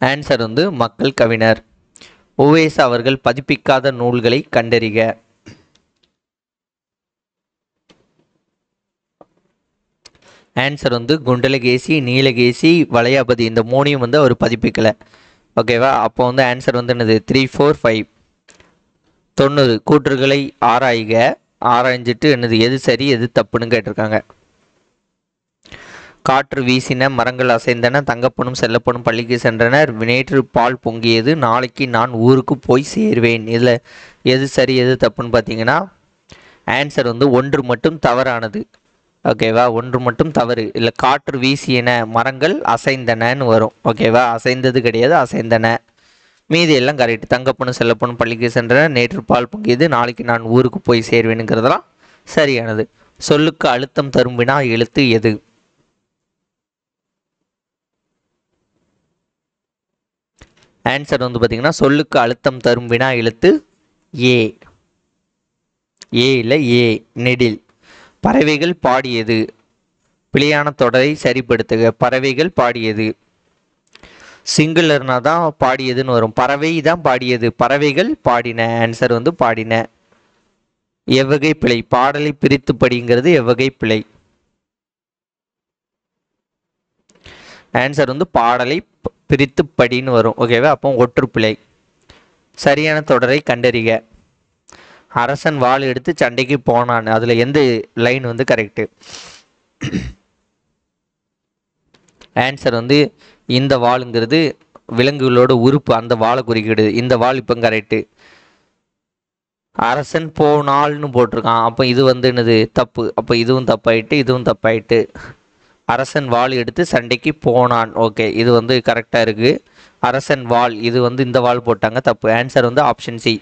Speaker 1: ஆன்சர் வந்து மக்கள் கவிஞர். உவேசா அவர்கள் பதிப்பிக்காத நூல்களை கண்டறிக. ஆன்சர் வந்து குண்டலகேசி, நீலகேசி, வளையாபதி. இந்த மூணையும் வந்து அவர் பதிப்பிக்கலை. ஓகேவா? அப்போ வந்து ஆன்சர் வந்து என்னது 3, 4, 5. 90 கூற்றுகளை ஆராய்க. ஆராய்ஞ்சிட்டு என்னது எது சரி எது தப்புன்னு கேட்டிருக்காங்க. காற்று வீசின, மரங்கள் அசைந்தன, தங்கப்பனும் செல்லப்பனும் பள்ளிக்கு சென்றனர், நேற்று பால் பொங்கியது, நாளைக்கு நான் ஊருக்கு போய் சேர்வேன். இதில் எது சரி எது தப்புன்னு பார்த்தீங்கன்னா ஆன்சர் வந்து 1 மட்டும் தவறானது. ஓகேவா? 1 மட்டும் தவறு. இல்லை காற்று வீசியன, மரங்கள் அசைந்தனன்னு வரும். ஓகேவா? அசைந்தது கிடையாது, அசைந்தன. மீதி எல்லாம் கரெக்ட். தங்கப்பனும் செல்லப்பனும் பள்ளிக்கு சென்றனர், நேற்று பால் பொங்கியது, நாளைக்கு நான் ஊருக்கு போய் சேர்வேனுங்கிறதெல்லாம் சரியானது. சொல்லுக்கு அழுத்தம் தரும் வினா எழுத்து எது? ஆன்சர் வந்து பார்த்தீங்கன்னா சொல்லுக்கு அழுத்தம் தரும் வினா எழுத்து ஏ. ஏ இல்லை ஏ. நெடில். பறவைகள் பாடியது. பிழையான தொடரை சரிப்படுத்துக. பறவைகள் பாடியது. சிங்குலர்னா தான் பாடியதுன்னு வரும். பறவை தான் பாடியது. பறவைகள் பாடின. ஆன்சர் வந்து பாடின. எவ்வகை பிழை? பாடலை பிரித்து படிங்கிறது எவ்வகை பிழை? ஆன்சர் வந்து பாடலை பிரித்து படின்னு வரும். ஓகேவா? அப்போ ஒற்றுப்பிழை. சரியான தொடரை கண்டறிக. அரசன் வாள் எடுத்து சண்டைக்கு போனான். அதுல எந்த லைன் வந்து கரெக்டு? ஆன்சர் வந்து இந்த வாளுங்கிறது விலங்குகளோட உறுப்பு, அந்த வாழை குறிக்கிடுது. இந்த வாள் இப்போ கரெக்டு. அரசன் போனால்னு போட்டிருக்கான். அப்போ இது வந்து என்னது? தப்பு. அப்போ இதுவும் தப்பாயிட்டு, இதுவும் தப்பாயிட்டு. அரசன் வாள் எடுத்து சண்டைக்கு போனான். ஓகே, இது வந்து கரெக்டாக இருக்குது. அரசன் வாள், இது வந்து இந்த வாள் போட்டாங்க, தப்பு. ஆன்சர் வந்து ஆப்ஷன் சி.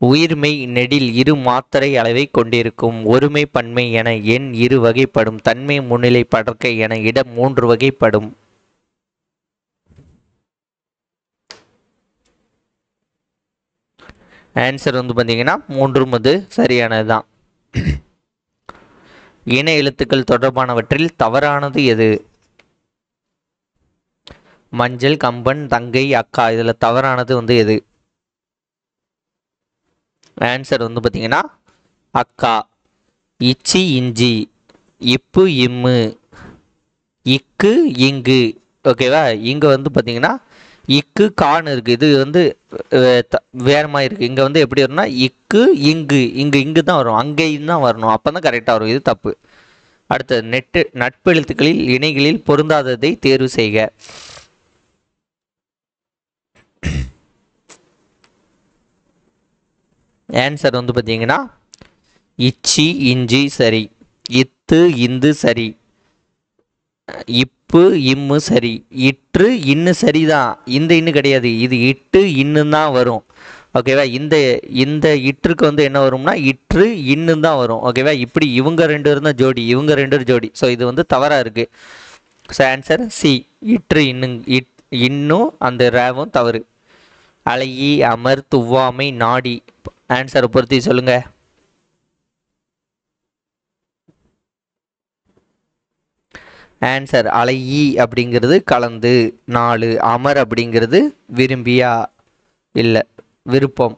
Speaker 1: உயிர்மெய் நெடில் இரு மாத்திரை அளவை கொண்டிருக்கும். ஒருமை பன்மை என எண் இரு வகைப்படும். தன்மை முன்னிலை படர்க்கை என இடம் 3 வகைப்படும். ஆன்சர் வந்து பார்த்தீங்கன்னா 3 அது சரியானதுதான். இன எழுத்துக்கள் தொடர்பானவற்றில் தவறானது எது? மஞ்சள், கம்பன், தங்கை, அக்கா. இதுல தவறானது வந்து எது? ஆன்சர் வந்து பார்த்தீங்கன்னா அக்கா. இச்சி, இஞ்சி, இப்பு, இம்மு, இக்கு, இங்கு. ஓகேவா? இங்க வந்து பார்த்தீங்கன்னா இக்கு கான்னு இருக்கு. இது வந்து வேற மாதிரி இருக்கு. இங்க வந்து எப்படி வரும்னா இக்கு இங்கு, இங்கு தான் வரும், அங்கேயும் தான் வரணும். அப்பதான் கரெக்டா வரும். இது தப்பு. அடுத்தது நட்பு எழுத்துக்களில் இணைகளில் பொருந்தாததை தேர்வு செய்க. ஆன்சர் வந்து பார்த்தீங்கன்னா இச்சி, இஞ்சி சரி. இத்து, இந்து சரி. இப்பு, இம்மு சரி. இற்று, இன்னு சரிதான். இந்த இன்னு கிடையாது. இது இட்டு இன்னு தான் வரும். ஓகேவா? இந்த இந்த இற்றுக்கு வந்து என்ன வரும்னா இற்று இன்னு தான் வரும். ஓகேவா? இப்படி இவங்க 2 இருந்தால் ஜோடி, இவங்க 2 ஜோடி. ஸோ இது வந்து தவறாக இருக்கு. So answer C. இற்று இன்னும் அந்த ரேவும் தவறு. அலையி, அமர், துவாமை, நாடி. ஆன்சரை பொறுத்து சொல்லுங்க. ஆன்சர் அலையி அப்படிங்கிறது கலந்து 4. அமர் அப்படிங்கிறது விரும்பியா இல்லை விருப்பம்.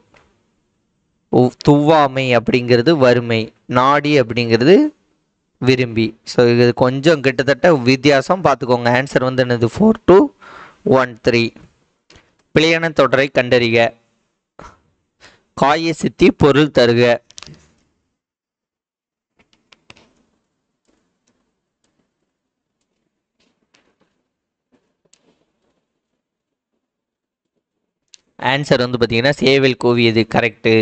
Speaker 1: துவாமை அப்படிங்கிறது வறுமை. நாடி அப்படிங்கிறது விரும்பி. ஸோ இது கொஞ்சம் கிட்டத்தட்ட வித்தியாசம் பார்த்துக்கோங்க. ஆன்சர் வந்து என்னது? 4 to 1 3. பிழையான தொடரை கண்டறிக. காய சித்தி பொருள் தருக. ஆன்சர் வந்து பார்த்தீங்கன்னா சேவல் கோவியது கரெக்டு.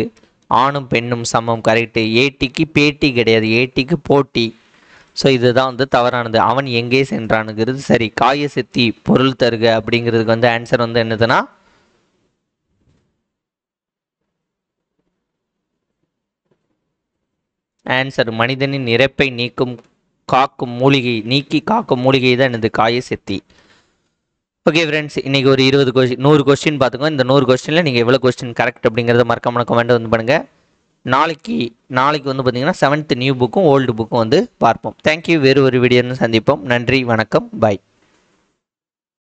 Speaker 1: ஆணும் பெண்ணும் சமம் கரெக்டு. ஏட்டிக்கு பேட்டி கிடையாது, ஏட்டிக்கு போட்டி. ஸோ இதுதான் வந்து தவறானது. அவன் எங்கே சென்றானுங்கிறது சரி. காய சித்தி பொருள் தருக அப்படிங்கிறதுக்கு வந்து ஆன்சர் வந்து என்னதுன்னா ஆன்சர் மனிதனின் இறப்பை நீக்கும் காக்கும் மூலிகை, நீக்கி காக்கும் மூலிகை தான் என்னது? காய சித்தி. ஓகே ஃப்ரெண்ட்ஸ், இன்றைக்கி ஒரு 100 கொஸ்டின் பார்த்துக்கோங்க. இந்த 100 கொஸ்டினில் நீங்கள் எவ்வளோ கொஸ்டின் கரெக்ட் அப்படிங்கிறத மறக்காம கமெண்ட் வந்து பண்ணுங்கள். நாளைக்கு வந்து பார்த்தீங்கன்னா 7th நியூ புக்கும் ஓல்டு புக்கும் வந்து பார்ப்போம். தேங்க்யூ. வேறு ஒரு வீடியோன்னு சந்திப்போம். நன்றி, வணக்கம், பாய்.